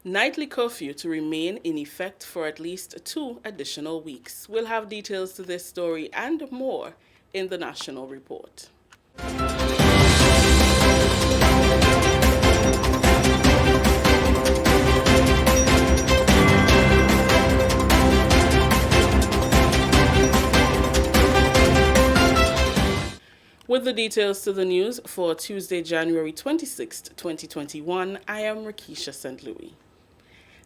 Nightly curfew to remain in effect for at least 2 additional weeks. We'll have details to this story and more in the National Report. With the details to the news for Tuesday, January 26, 2021, I am Rakisha St. Louis.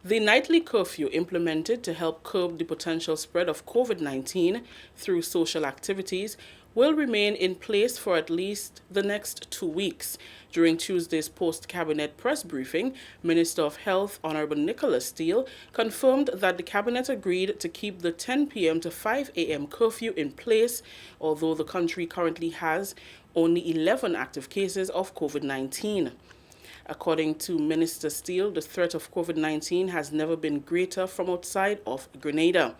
The nightly curfew implemented to help curb the potential spread of COVID-19 through social activities will remain in place for at least the next 2 weeks. During Tuesday's post-cabinet press briefing, Minister of Health Honorable Nicholas Steele confirmed that the cabinet agreed to keep the 10 p.m. to 5 a.m. curfew in place, although the country currently has only 11 active cases of COVID-19. According to Minister Steele, the threat of COVID-19 has never been greater from outside of Grenada.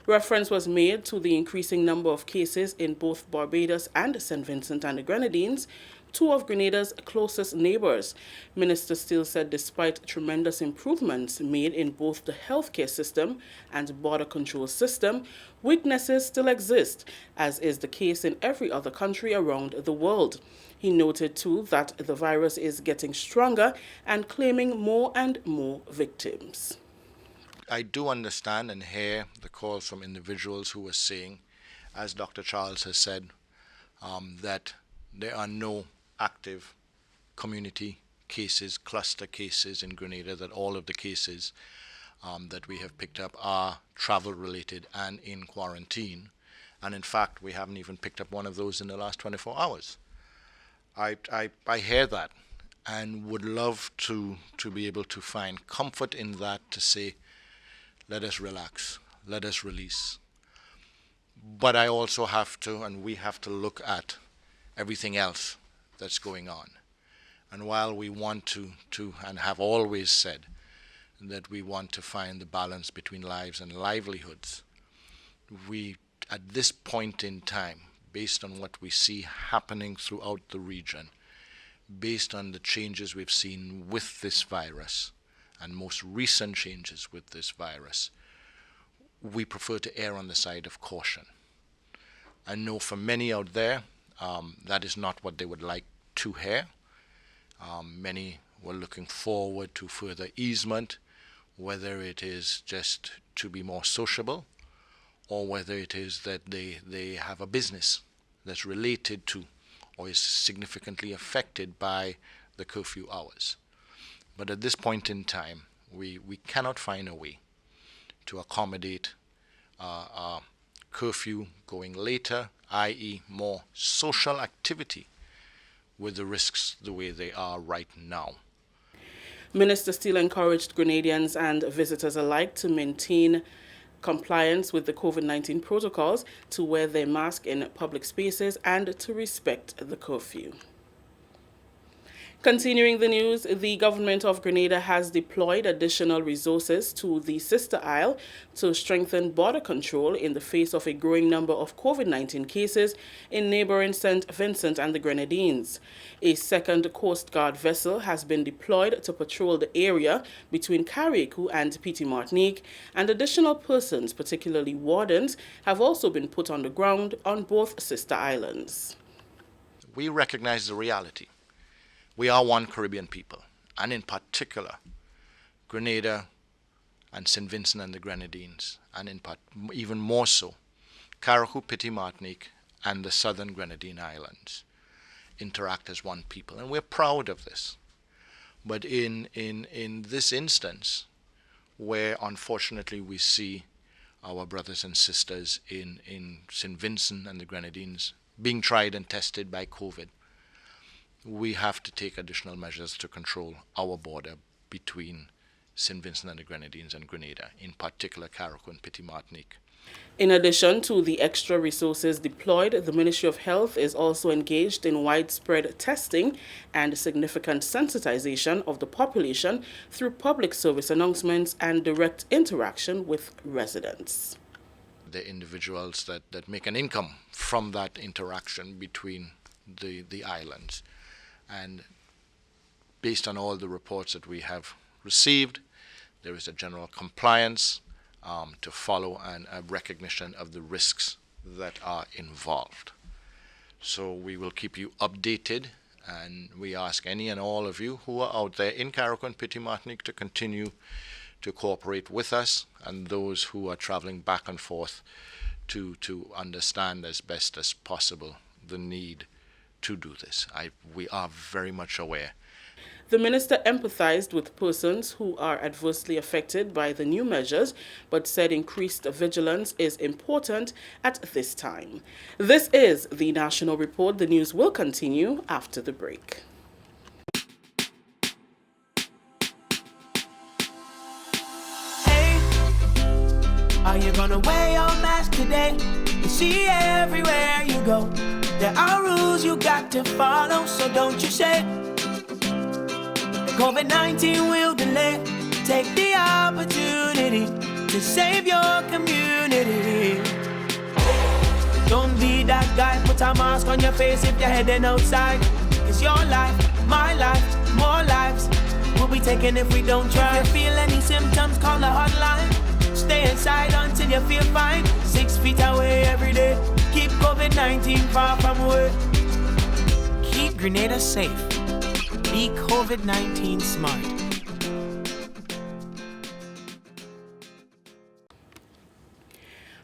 Reference was made to the increasing number of cases in both Barbados and St. Vincent and the Grenadines, two of Grenada's closest neighbors. Minister Steele said despite tremendous improvements made in both the healthcare system and border control system, weaknesses still exist, as is the case in every other country around the world. He noted too that the virus is getting stronger and claiming more and more victims. I do understand and hear the calls from individuals who are saying, as Dr. Charles has said, that there are no active community cases, cluster cases in Grenada, that all of the cases that we have picked up are travel related and in quarantine. And in fact, we haven't even picked up one of those in the last 24 hours. I hear that and would love to be able to find comfort in that, to say, let us relax, let us release. But I also have to, and we have to look at everything else that's going on. And while we want to and have always said that we want to find the balance between lives and livelihoods, we, at this point in time, based on what we see happening throughout the region, based on the changes we've seen with this virus, and most recent changes with this virus, we prefer to err on the side of caution. I know for many out there, that is not what they would like to hear. Many were looking forward to further easement, whether it is just to be more sociable, or whether it is that they have a business that's related to or is significantly affected by the curfew hours. But at this point in time, we cannot find a way to accommodate curfew going later, i.e. more social activity, with the risks the way they are right now. Minister Steele encouraged Grenadians and visitors alike to maintain compliance with the COVID-19 protocols, to wear their mask in public spaces, and to respect the curfew. Continuing the news, the government of Grenada has deployed additional resources to the sister isle to strengthen border control in the face of a growing number of COVID-19 cases in neighbouring St. Vincent and the Grenadines. A second Coast Guard vessel has been deployed to patrol the area between Carriacou and Petite Martinique, and additional persons, particularly wardens, have also been put on the ground on both sister islands. We recognize the reality. We are one Caribbean people, and in particular, Grenada and St. Vincent and the Grenadines, and even more so, Carriacou, Petite Martinique, and the southern Grenadine Islands interact as one people, and we're proud of this. But in this instance, where unfortunately we see our brothers and sisters in St. Vincent and the Grenadines being tried and tested by COVID, we have to take additional measures to control our border between St. Vincent and the Grenadines and Grenada, in particular Carriacou and Petite Martinique. In addition to the extra resources deployed, the Ministry of Health is also engaged in widespread testing and significant sensitization of the population through public service announcements and direct interaction with residents. The individuals that make an income from that interaction between the islands. And based on all the reports that we have received, There is a general compliance to follow and a recognition of the risks that are involved. So we will keep you updated, and we ask any and all of you who are out there in Carriacou and Petit Martinique to continue to cooperate with us, and those who are traveling back and forth to understand as best as possible the need to do this. We are very much aware. The minister empathized with persons who are adversely affected by the new measures, but said increased vigilance is important at this time. This is the National Report. The news will continue after the break. Hey, are you gonna wear your mask today? You see everywhere you go, there are rules you got to follow, so don't you say COVID-19 will delay. Take the opportunity to save your community. Don't be that guy, put a mask on your face if you're heading outside. It's your life, my life, more lives will be taken if we don't try. If you feel any symptoms, call the hotline. Stay inside until you feel fine. 6 feet away every day. Keep COVID-19 far from away. Keep Grenada safe. Be COVID-19 smart.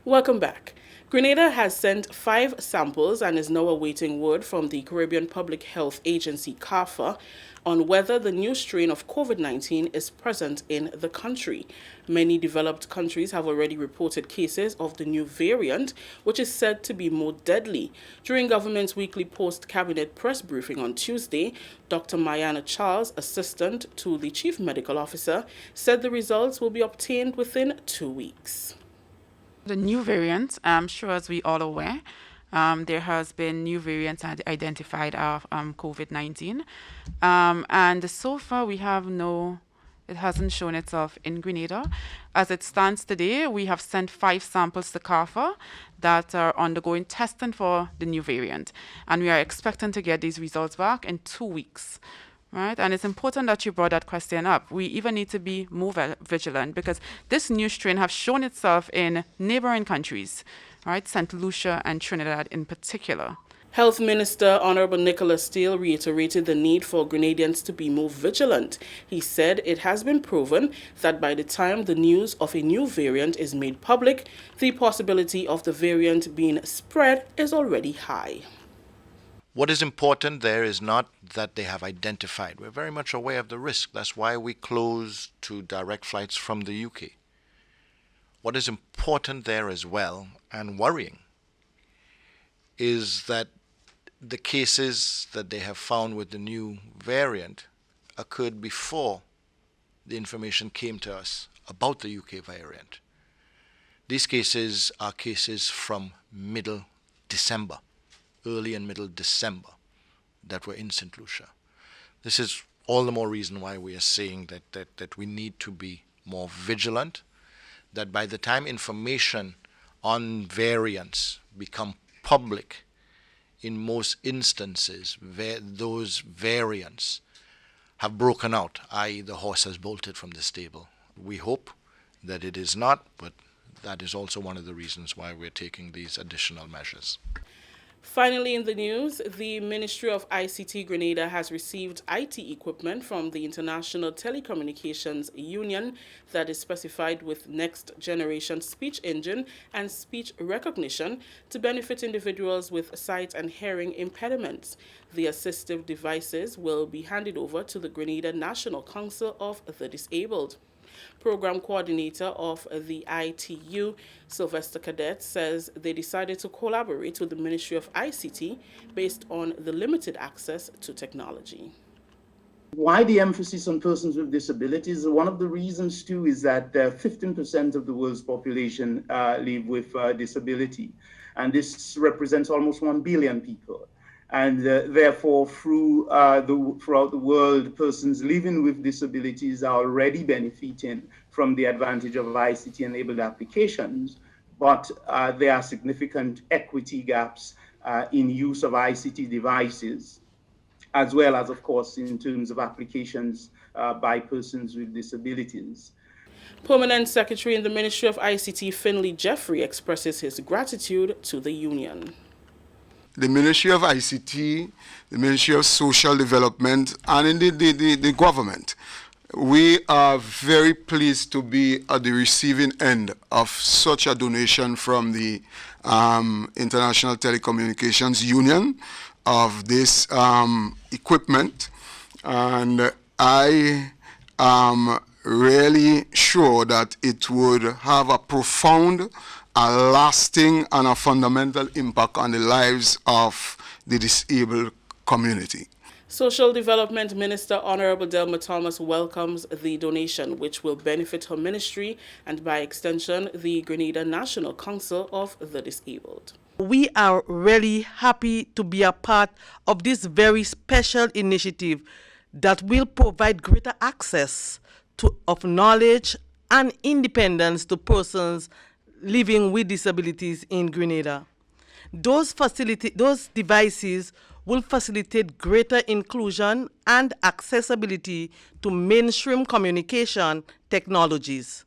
Welcome back. Grenada has sent 5 samples and is now awaiting word from the Caribbean Public Health Agency, CARFA, on whether the new strain of COVID-19 is present in the country. Many developed countries have already reported cases of the new variant, which is said to be more deadly. During government's weekly post-cabinet press briefing on Tuesday, Dr. Mayana Charles, assistant to the chief medical officer, said the results will be obtained within 2 weeks. The new variant, I'm sure as we all aware, there has been new variants identified of COVID-19. And so far we have it hasn't shown itself in Grenada. As it stands today, we have sent 5 samples to CARFA that are undergoing testing for the new variant. And we are expecting to get these results back in 2 weeks. Right? And it's important that you brought that question up. We even need to be more vigilant because this new strain has shown itself in neighbouring countries, right? St. Lucia and Trinidad in particular. Health Minister Honorable Nicholas Steele reiterated the need for Grenadians to be more vigilant. He said it has been proven that by the time the news of a new variant is made public, the possibility of the variant being spread is already high. What is important there is not that they have identified. We're very much aware of the risk. That's why we closed to direct flights from the UK. What is important there as well, and worrying, is that the cases that they have found with the new variant occurred before the information came to us about the UK variant. These cases are cases from middle December. Early and middle December that were in St. Lucia. This is all the more reason why we are saying that we need to be more vigilant, that by the time information on variants become public, in most instances, those variants have broken out, i.e. the horse has bolted from the stable. We hope that it is not, but that is also one of the reasons why we're taking these additional measures. Finally in the news, the Ministry of ICT Grenada has received IT equipment from the International Telecommunications Union that is specified with next generation speech engine and speech recognition to benefit individuals with sight and hearing impediments. The assistive devices will be handed over to the Grenada National Council of the Disabled. Program coordinator of the ITU, Sylvester Cadet, says they decided to collaborate with the Ministry of ICT based on the limited access to technology. Why the emphasis on persons with disabilities? One of the reasons, too, is that 15% of the world's population live with disability, and this represents almost 1 billion people. And therefore, throughout the world, persons living with disabilities are already benefiting from the advantage of ICT-enabled applications, but there are significant equity gaps in use of ICT devices, as well as, of course, in terms of applications by persons with disabilities. Permanent Secretary in the Ministry of ICT, Finley Jeffrey, expresses his gratitude to the union. The Ministry of ICT, the Ministry of Social Development, and indeed the government, we are very pleased to be at the receiving end of such a donation from the International Telecommunications Union of this equipment. And I am really sure that it would have a profound, a lasting, and a fundamental impact on the lives of the disabled community. Social Development Minister Honorable Delma Thomas welcomes the donation, which will benefit her ministry and, by extension, the Grenada National Council of the Disabled. We are really happy to be a part of this very special initiative that will provide greater access of knowledge and independence to persons living with disabilities in Grenada. Those devices will facilitate greater inclusion and accessibility to mainstream communication technologies.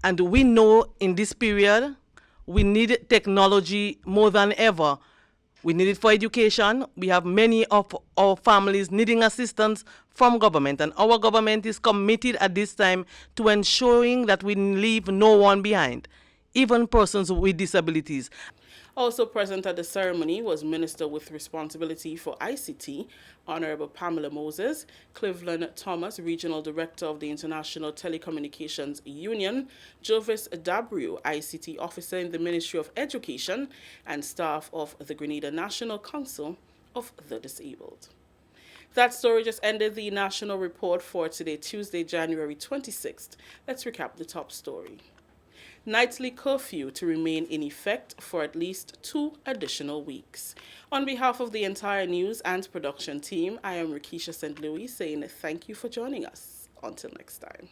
And we know in this period, we need technology more than ever. We need it for education. We have many of our families needing assistance from government, and our government is committed at this time to ensuring that we leave no one behind, even persons with disabilities. Also present at the ceremony was Minister with Responsibility for ICT, Honorable Pamela Moses, Cleveland Thomas, Regional Director of the International Telecommunications Union, Jovis Dabriu, ICT Officer in the Ministry of Education, and staff of the Grenada National Council of the Disabled. That story just ended the national report for today, Tuesday, January 26th. Let's recap the top story. Nightly curfew to remain in effect for at least 2 additional weeks. On behalf of the entire news and production team, I am Rikisha St. Louis saying thank you for joining us. Until next time.